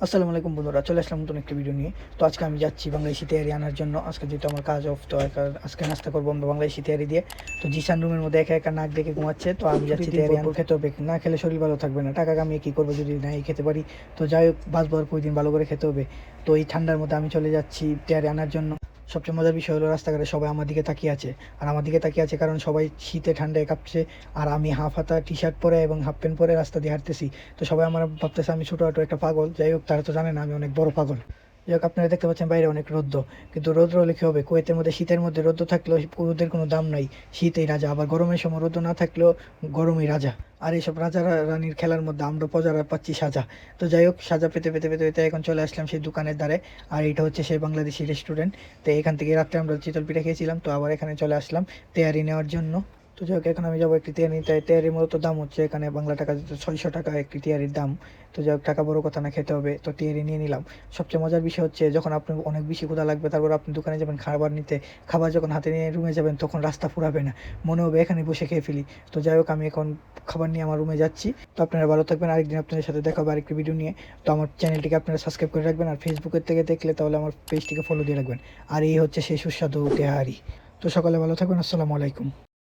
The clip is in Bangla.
আসসালামু আলাইকুম বন্ধুরা, চলে আসলাম নতুন একটা ভিডিও নিয়ে। তো আজকে আমি যাচ্ছি বাংলাদেশি তেহারি আনার জন্য। আজকে যেহেতু আমার কাজ অফ, তো আজকে নাস্তা করবো আমরা বাংলাদেশি তেহারি দিয়ে। তো জিসান রুমের মধ্যে একা একা নাক ডেকে ঘুমাচ্ছে, তো আমি যাচ্ছি তেহারি আনতে। খেতে হবে, না খেলে শরীর ভালো থাকবে না। টাকা কামিয়ে কী করবো যদি নাই খেতে পারি? তো যাই হোক, বাঁচবো আর কই দিন, ভালো করে খেতে হবে। তো এই ঠান্ডার মধ্যে আমি চলে যাচ্ছি তেহারি আনার জন্য। সবচেয়ে মজার বিষয় হলো রাস্তাঘাটে সবাই আমার দিকে তাকিয়ে আছে। আর আমার দিকে তাকিয়ে আছে কারণ সবাই শীতে ঠান্ডায় কাঁপছে। আর আমি হাফ হাতা টি শার্ট পরে এবং হাফ প্যান্ট পরে রাস্তা দিয়ে হাঁটতেছি। তো সবাই আমার ভাবতেছে আমি ছোটো একটা পাগল। যাই হোক, তারা তো জানে না আমি অনেক বড় পাগল। যাই হোক, আপনারা দেখতে পাচ্ছেন বাইরে অনেক রৌদ্র, কিন্তু রৌদ্র হলে কী হবে? কুয়েতের মধ্যে শীতের মধ্যে রৌদ্র থাকলেও রোদের কোনো দাম নাই। শীতেই রাজা, আবার গরমের সময় রৌদ্র না থাকলেও গরমই রাজা। আর এইসব রাজা রানীর খেলার মধ্যে আমরা প্রজারা পাচ্ছি সাজা। তো যাই হোক, সাজা পেতে পেতে পেতে পেতে এখন চলে আসলাম সেই দোকানের দ্বারে। আর এটা হচ্ছে সেই বাংলাদেশি রেস্টুরেন্ট। তো এখান থেকে রাত্রে আমরা চিতল পিঠা খেয়েছিলাম, তো আবার এখানে চলে আসলাম তেয়ারি নেওয়ার জন্য। তো যাই হোক, এখন আমি যাবো একটি তেয়ারি নিতে। তেয়ারির মূলত দাম হচ্ছে এখানে বাংলা টাকা 600 টাকা একটি তেয়ারির দাম। তো যাই হোক, টাকা বড় কথা না, খেতে হবে, তো তেয়ারি নিয়ে নিলাম। সবচেয়ে মজার বিষয় হচ্ছে যখন আপনার অনেক বেশি ক্ষুধা লাগবে, তারপর আপনি দোকানে যাবেন খাবার নিতে, খাবার যখন হাতে নিয়ে রুমে যাবেন তখন রাস্তা ফুরাবে না, মনে হবে এখানে বসে খেয়ে ফেলি। তো যাই হোক, আমি এখন খাবার নিয়ে আমার রুমে যাচ্ছি। তো আপনারা ভালো থাকবেন, আরেকদিন আপনাদের সাথে দেখা হবে আরেকটি ভিডিও নিয়ে। তো আমার চ্যানেলটিকে আপনারা সাবস্ক্রাইব করে রাখবেন, আর ফেসবুকের থেকে দেখলে তাহলে আমার পেজটিকে ফলো দিয়ে রাখবেন। আর এই হচ্ছে সেই সুস্বাদু তেহারি। তো সকালে ভালো থাকবেন, আসসালামু আলাইকুম।